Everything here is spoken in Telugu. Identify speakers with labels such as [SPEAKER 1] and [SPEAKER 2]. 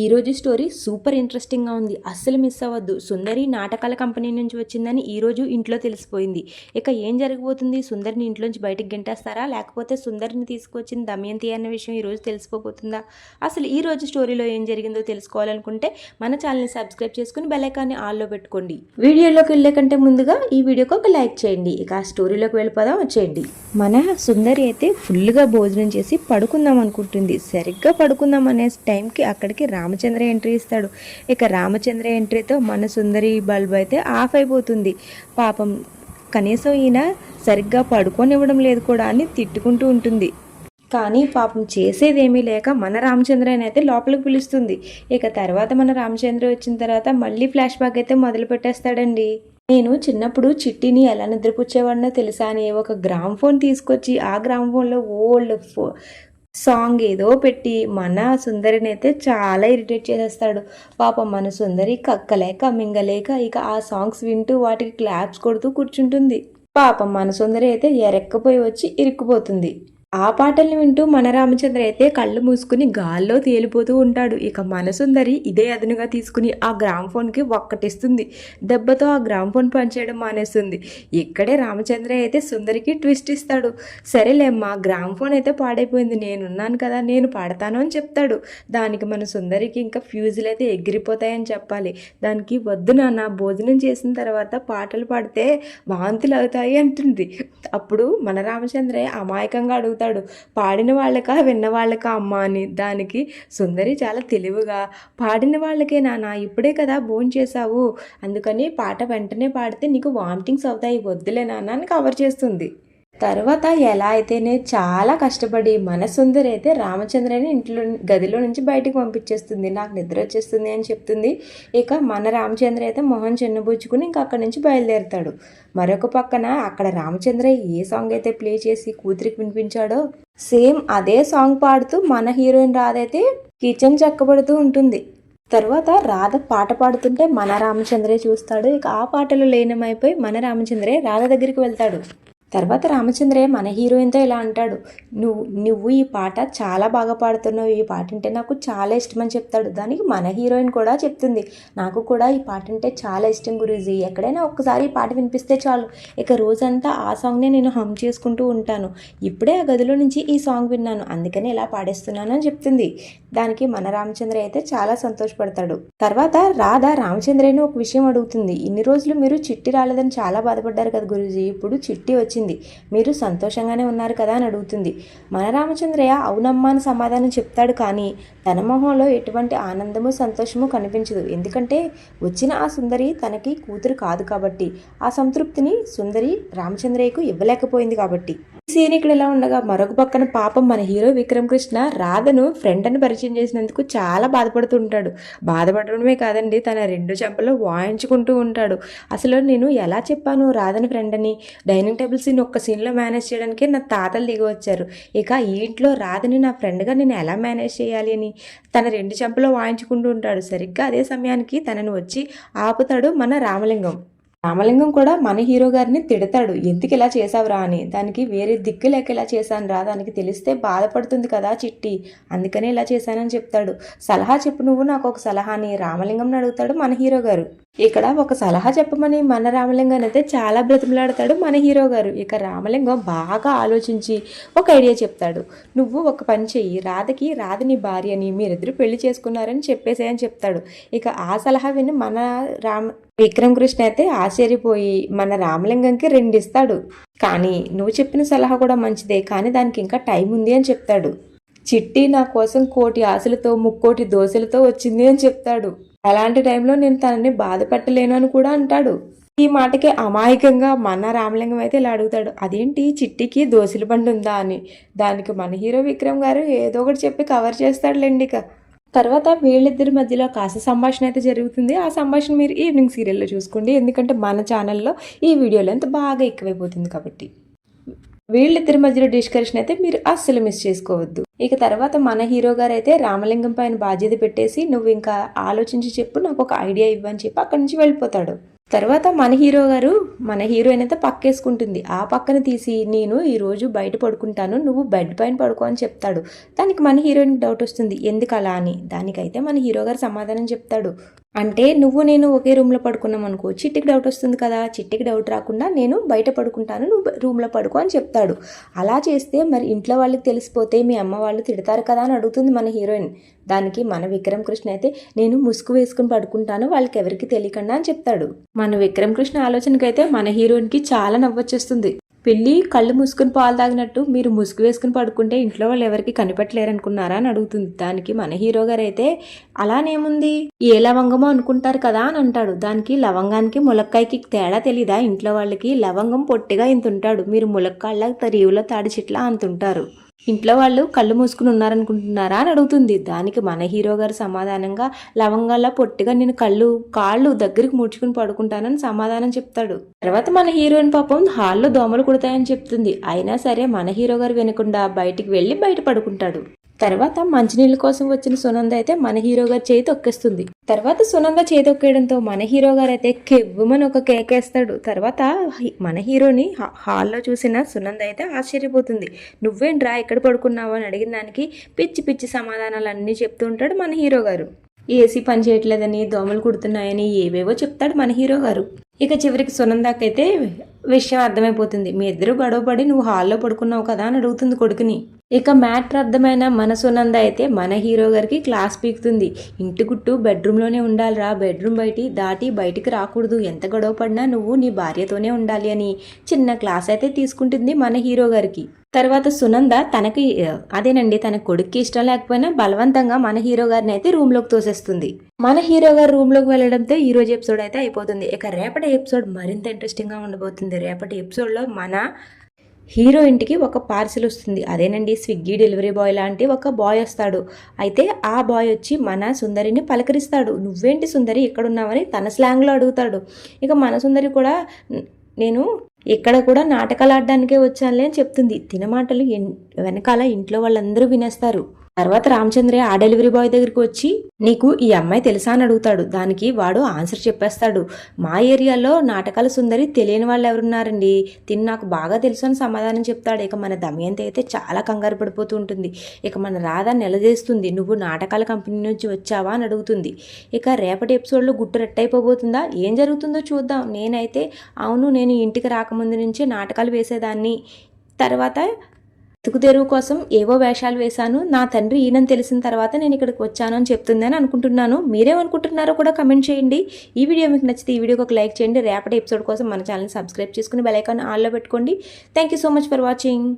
[SPEAKER 1] ఈరోజు స్టోరీ సూపర్ ఇంట్రెస్టింగ్గా ఉంది. అస్సలు మిస్ అవ్వద్దు. సుందరి నాటకాల కంపెనీ నుంచి వచ్చిందని ఈరోజు ఇంట్లో తెలిసిపోయింది. ఇక ఏం జరగబోతుంది? సుందరిని ఇంట్లోంచి బయటికి గెంటేస్తారా, లేకపోతే సుందరిని తీసుకొచ్చింది దమయంతి అన్న విషయం ఈరోజు తెలిసిపోతుందా? అసలు ఈరోజు స్టోరీలో ఏం జరిగిందో తెలుసుకోవాలనుకుంటే మన ఛానల్ని సబ్స్క్రైబ్ చేసుకుని బెల్ ఐకాన్ని ఆల్లో పెట్టుకోండి. వీడియోలోకి వెళ్ళే కంటే ముందుగా ఈ వీడియోకి ఒక లైక్ చేయండి. ఇక ఆ స్టోరీలోకి వెళ్ళిపోదాం, వచ్చేయండి. మన సుందరి అయితే ఫుల్గా భోజనం చేసి పడుకుందాం అనుకుంటుంది. సరిగ్గా పడుకుందాం అనే టైంకి అక్కడికి రామచంద్ర ఎంట్రీ ఇస్తాడు. ఇక రామచంద్ర ఎంట్రీతో మన సుందరి బల్బ్ అయితే ఆఫ్ అయిపోతుంది. పాపం కనీసం ఈయన సరిగ్గా పడుకోనివ్వడం లేదు కూడా అని తిట్టుకుంటూ ఉంటుంది. కానీ పాపం చేసేదేమీ లేక మన రామచంద్రని అయితే లోపలికి పిలుస్తుంది. ఇక తర్వాత మన రామచంద్ర వచ్చిన తర్వాత మళ్ళీ ఫ్లాష్ బ్యాక్ అయితే మొదలు పెట్టేస్తాడండి. నేను చిన్నప్పుడు చిట్టిని ఎలా నిద్రపుచ్చేవాడినో తెలుసా అని ఒక గ్రామ్ ఫోన్ తీసుకొచ్చి ఆ గ్రామ్ ఫోన్లో ఓల్డ్ సాంగ్ ఏదో పెట్టి మన సుందరిని అయితే చాలా ఇరిటేట్ చేసేస్తాడు. పాపం మన సుందరి కక్కలేక మింగలేక ఇక ఆ సాంగ్స్ వింటూ వాటికి క్లాప్స్ కొడుతూ కూర్చుంటుంది. పాపం మన సుందరి అయితే ఎరెక్కపోయి వచ్చి ఇరుక్కుపోతుంది. ఆ పాటల్ని వింటూ మన రామచంద్ర అయితే కళ్ళు మూసుకుని గాల్లో తేలిపోతూ ఉంటాడు. ఇక మన సుందరి ఇదే అదునుగా తీసుకుని ఆ గ్రామ్ ఫోన్కి ఒక్కటిస్తుంది. దెబ్బతో ఆ గ్రామ్ ఫోన్ పనిచేయడం మానేస్తుంది. ఇక్కడే రామచంద్ర అయితే సుందరికి ట్విస్ట్ ఇస్తాడు. సరేలేమ్మా, గ్రామ్ ఫోన్ అయితే పాడైపోయింది, నేనున్నాను కదా, నేను పాడతాను అని చెప్తాడు. దానికి మన సుందరికి ఇంకా ఫ్యూజులు అయితే ఎగిరిపోతాయని చెప్పాలి. దానికి వద్దు నాన్న, భోజనం చేసిన తర్వాత పాటలు పాడితే వాంతులు అవుతాయి అంటుంది. అప్పుడు మన రామచంద్ర అమాయకంగా అడుగుతాడు, పాడిన వాళ్ళకా విన్న వాళ్ళకా అమ్మ అని. దానికి సుందరి చాలా తెలివిగా, పాడిన వాళ్ళకే నాన్న, ఇప్పుడే కదా భోంచేసావు, అందుకని పాట వెంటనే పాడితే నీకు వామిటింగ్స్ అవుతాయి, వద్దులే నాన్న అని కవర్ చేస్తుంది. తర్వాత ఎలా అయితేనే చాలా కష్టపడి మన సుందరి అయితే రామచంద్రని గదిలో నుంచి బయటకు పంపించేస్తుంది. నాకు నిద్ర వచ్చేస్తుంది అని చెప్తుంది. ఇక మన రామచంద్ర అయితే మొహం చిన్నబుచ్చుకుని ఇంకా అక్కడి నుంచి బయలుదేరుతాడు. మరొక పక్కన అక్కడ రామచంద్ర ఏ సాంగ్ అయితే ప్లే చేసి కూతురికి వినిపించాడో సేమ్ అదే సాంగ్ పాడుతూ మన హీరోయిన్ రాధ అయితే కిచెన్ చక్కబడుతూ ఉంటుంది. తర్వాత రాధ పాట పాడుతుంటే మన రామచంద్రే చూస్తాడు. ఇక ఆ పాటలు లీనమైపోయి మన రామచంద్రే రాధ దగ్గరికి వెళ్తాడు. తర్వాత రామచంద్రయ్య మన హీరోయిన్తో ఇలా అంటాడు, నువ్వు ఈ పాట చాలా బాగా పాడుతున్నావు, ఈ పాట అంటే నాకు చాలా ఇష్టం అని చెప్తాడు. దానికి మన హీరోయిన్ కూడా చెప్తుంది, నాకు కూడా ఈ పాట అంటే చాలా ఇష్టం గురూజీ, ఎక్కడైనా ఒక్కసారి ఈ పాట వినిపిస్తే చాలు, ఇక రోజంతా ఆ సాంగ్నే నేను హమ్ చేసుకుంటూ ఉంటాను, ఇప్పుడే ఆ గదిలో నుంచి ఈ సాంగ్ విన్నాను, అందుకని ఇలా పాడేస్తున్నాను అని చెప్తుంది. దానికి మన రామచంద్రయ్య అయితే చాలా సంతోషపడతాడు. తర్వాత రాధ రామచంద్రయ్యని ఒక విషయం అడుగుతుంది, ఇన్ని రోజులు మీరు చిట్టి రాలేదని చాలా బాధపడ్డారు కదా గురూజీ, ఇప్పుడు చిట్టి వచ్చింది, మీరు సంతోషంగానే ఉన్నారు కదా అని అడుగుతుంది. మన రామచంద్రయ్య అవునమ్మా అని సమాధానం చెప్తాడు. కానీ తన మొహంలో ఎటువంటి ఆనందము సంతోషము కనిపించదు. ఎందుకంటే వచ్చిన ఆ సుందరి తనకి కూతురు కాదు కాబట్టి, ఆ సంతృప్తిని సుందరి రామచంద్రయ్యకు ఇవ్వలేకపోయింది కాబట్టి. ఈ సీన్ ఇక్కడ ఇలా ఉండగా మరొక పక్కన పాపం మన హీరో విక్రమ్ కృష్ణ రాధను ఫ్రెండ్ అని పరిచయం చేసినందుకు చాలా బాధపడుతూ ఉంటాడు. బాధపడడమే కాదండి, తన రెండు చెంపలు వాయించుకుంటూ ఉంటాడు. అసలు నేను ఎలా చెప్పాను రాధని ఫ్రెండ్ అని, డైనింగ్ టేబుల్ సీన్ ఒక్క సీన్లో మేనేజ్ చేయడానికి నా తాతలు దిగి వచ్చారు, ఇక ఈ ఇంట్లో రాధని నా ఫ్రెండ్గా నేను ఎలా మేనేజ్ చేయాలి అని తన రెండు చెంపలో వాయించుకుంటూ ఉంటాడు. సరిగ్గా అదే సమయానికి తనను వచ్చి ఆపుతాడు మన రామలింగం. రామలింగం కూడా మన హీరో గారిని తిడతాడు, ఎందుకు ఇలా చేసావురా అని. దానికి వేరే దిక్కు లేక ఇలా చేశాను రా, దానికి తెలిస్తే బాధపడుతుంది కదా చిట్టి, అందుకనే ఇలా చేశానని చెప్తాడు. సలహా చెప్పు నువ్వు నాకు ఒక సలహా అని రామలింగంని అడుగుతాడు మన హీరో గారు. ఇక్కడ ఒక సలహా చెప్పమని మన రామలింగం అయితే చాలా బ్రతిమలాడతాడు మన హీరో గారు. ఇక రామలింగం బాగా ఆలోచించి ఒక ఐడియా చెప్తాడు, నువ్వు ఒక పని చెయ్యి, రాధని భార్య అని, మీరిద్దరు పెళ్లి చేసుకున్నారని చెప్పేసేయని చెప్తాడు. ఇక ఆ సలహా విని మన విక్రమ్ కృష్ణ అయితే ఆశ్చర్యపోయి మన రామలింగంకి 2 ఇస్తాడు. కానీ నువ్వు చెప్పిన సలహా కూడా మంచిదే, కానీ దానికి ఇంకా టైం ఉంది అని చెప్తాడు. చిట్టి నా కోసం 1,00,00,000 ఆశలతో 3,00,00,000 దోశలతో వచ్చింది అని చెప్తాడు. అలాంటి టైంలో నేను తనని బాధ పెట్టలేను అని కూడా అంటాడు. ఈ మాటకి అమాయకంగా మన రామలింగం అయితే ఇలా అడుగుతాడు, అదేంటి చిట్టికి దోశల బండి ఉందా అని. దానికి మన హీరో విక్రమ్ గారు ఏదో ఒకటి చెప్పి కవర్ చేస్తాడులేండి. ఇక తర్వాత వీళ్ళిద్దరి మధ్యలో కాస్త సంభాషణ అయితే జరుగుతుంది. ఆ సంభాషణ మీరు ఈవినింగ్ సీరియల్లో చూసుకోండి, ఎందుకంటే మన ఛానల్లో ఈ వీడియో లెంత్ బాగా ఎక్కువైపోతుంది కాబట్టి. వీళ్ళిద్దరి మధ్యలో డిస్కషన్ అయితే మీరు అస్సలు మిస్ చేసుకోవద్దు. ఇక తర్వాత మన హీరో గారు అయితే రామలింగం పైన బాధ్యత పెట్టేసి, నువ్వు ఇంకా ఆలోచించి చెప్పు, నాకు ఒక ఐడియా ఇవ్వని చెప్పి అక్కడి నుంచి వెళ్ళిపోతాడు. తర్వాత మన హీరోయిన్ అయితే పక్కేసుకుంటుంది. ఆ పక్కన తీసి నేను ఈరోజు బయట పడుకుంటాను, నువ్వు బెడ్ పైన పడుకో అని చెప్తాడు. దానికి మన హీరోయిన్కి డౌట్ వస్తుంది, ఎందుకు అలా అని. దానికైతే మన హీరో గారు సమాధానం చెప్తాడు, అంటే నువ్వు నేను ఒకే రూమ్లో పడుకున్నాం అనుకో, చిట్టికి డౌట్ వస్తుంది కదా, చిట్టికి డౌట్ రాకుండా నేను బయట పడుకుంటాను, నువ్వు రూమ్లో పడుకో అని చెప్తాడు. అలా చేస్తే మరి ఇంట్లో వాళ్ళకి తెలిసిపోతే మీ అమ్మ వాళ్ళు తిడతారు కదా అని అడుగుతుంది మన హీరోయిన్. దానికి మన విక్రమ్ కృష్ణ అయితే నేను ముసుగు వేసుకుని పడుకుంటాను, వాళ్ళకి ఎవరికి తెలియకుండా అని చెప్తాడు. మన విక్రమ్ కృష్ణ ఆలోచనకైతే మన హీరోయిన్కి చాలా నవ్వొచ్చేస్తుంది. పెళ్ళి కళ్ళు మూసుకుని పాలు తాగినట్టు మీరు ముసుగు వేసుకుని పడుకుంటే ఇంట్లో వాళ్ళు ఎవరికి కనిపెట్టలేరు అనుకున్నారా అని అడుగుతుంది. దానికి మన హీరో గారు అయితే అలానేముంది, ఏ లవంగమో అనుకుంటారు కదా అని అంటాడు. దానికి లవంగానికి ములక్కాయకి తేడా తెలీదా, ఇంట్లో వాళ్ళకి లవంగం పొట్టిగా ఇంత ఉంటాడు, మీరు ములక్కాళ్ళ రీవులో తాడి చెట్ల అంత ఉంటారు, ఇంట్లో వాళ్ళు కళ్ళు మూసుకుని ఉన్నారనుకుంటున్నారా అని అడుగుతుంది. దానికి మన హీరో గారు సమాధానంగా లవంగాల్లో పొట్టిగా నేను కాళ్ళు దగ్గరికి ముడుచుకుని పడుకుంటానని సమాధానం చెప్తాడు. తర్వాత మన హీరోయిన్ పాపం హాల్లో దోమలు కుడతాయని చెప్తుంది. అయినా సరే మన హీరో గారు వినకుండా బయటికి వెళ్ళి బయట పడుకుంటాడు. తర్వాత మంచినీళ్ళ కోసం వచ్చిన సునంద అయితే మన హీరో గారు చేయి తొక్కేస్తుంది. తర్వాత సునంద చేయి తొక్కేయడంతో మన హీరో గారు అయితే కెవ్వమని ఒక కేకేస్తాడు. తర్వాత మన హీరోని హాల్లో చూసిన సునంద అయితే ఆశ్చర్యపోతుంది. నువ్వేంట్రా ఎక్కడ పడుకున్నావు అని అడిగిన దానికి పిచ్చి పిచ్చి సమాధానాలు అన్నీ చెప్తూ ఉంటాడు మన హీరో గారు. ఏసీ పని చేయట్లేదని, దోమలు కుడుతున్నాయని ఏవేవో చెప్తాడు మన హీరో గారు. ఇక చివరికి సునందాకైతే విషయం అర్థమైపోతుంది. మీ ఇద్దరు గొడవపడి నువ్వు హాల్లో పడుకున్నావు కదా అని అడుగుతుంది కొడుకుని. ఇక మ్యాటర్ అర్థమైన మన సునంద అయితే మన హీరో గారికి క్లాస్ పీకుతుంది. ఇంటి గుట్టు బెడ్రూమ్లోనే ఉండాలిరా, బెడ్రూమ్ దాటి బయటికి రాకూడదు, ఎంత గొడవ పడినా నువ్వు నీ భార్యతోనే ఉండాలి అని చిన్న క్లాస్ అయితే తీసుకుంటుంది మన హీరో గారికి. తర్వాత సునంద తన కొడుక్కి ఇష్టం లేకపోయినా బలవంతంగా మన హీరో గారిని అయితే రూమ్లోకి తోసేస్తుంది. మన హీరో గారు రూమ్లోకి వెళ్ళడంతో ఈ రోజు ఎపిసోడ్ అయితే అయిపోతుంది. ఇక రేపటి ఎపిసోడ్ మరింత ఇంట్రెస్టింగ్గా ఉండబోతుంది. రేపటి ఎపిసోడ్లో మన హీరో ఇంటికి ఒక పార్సిల్ వస్తుంది. అదేనండి, స్విగ్గీ డెలివరీ బాయ్ లాంటి ఒక బాయ్ వస్తాడు. అయితే ఆ బాయ్ వచ్చి మన సుందరిని పలకరిస్తాడు. నువ్వేంటి సుందరి ఇక్కడున్నావని తన స్లాంగ్లో అడుగుతాడు. ఇక మన సుందరి కూడా నేను ఇక్కడ కూడా నాటకాలు ఆడడానికే వచ్చానులే అని చెప్తుంది. తిన మాటలు వెనకాల ఇంట్లో వాళ్ళందరూ వినేస్తారు. తర్వాత రామచంద్రయ్య ఆ డెలివరీ బాయ్ దగ్గరికి వచ్చి నీకు ఈ అమ్మాయి తెలుసా అని అడుగుతాడు. దానికి వాడు ఆన్సర్ చెప్పేస్తాడు. మా ఏరియాలో నాటకాల సుందరి తెలియని వాళ్ళు ఎవరున్నారండి, తిని నాకు బాగా తెలుసు అని సమాధానం చెప్తాడు. ఇక మన దమయంతి అయితే చాలా కంగారు పడిపోతూ ఉంటుంది. ఇక మన రాధ నిలదీస్తుంది, నువ్వు నాటకాల కంపెనీ నుంచి వచ్చావా అని అడుగుతుంది. ఇక రేపటి ఎపిసోడ్లో గుట్టు రెట్టయిపోబోతుందా, ఏం జరుగుతుందో చూద్దాం. నేనైతే అవును, నేను ఇంటికి రాకముందు నుంచే నాటకాలు వేసేదాన్ని, తర్వాత తెరువు కోసం ఏవో వేషాలు వేశాను, నా తండ్రి ఈయనని తెలిసిన తర్వాత నేను ఇక్కడికి వచ్చాను అని చెప్తుంది అని అనుకుంటున్నాను. మీరేమనుకుంటున్నారో కూడా కమెంట్ చేయండి. ఈ వీడియో మీకు నచ్చితే ఈ వీడియోకి ఒక లైక్ చేయండి. రేపటి ఎపిసోడ్ కోసం మన ఛానల్ని సబ్స్క్రైబ్ చేసుకుని బెల్ ఐకాన్ ఆన్లో పెట్టుకోండి. Thank you so much for watching.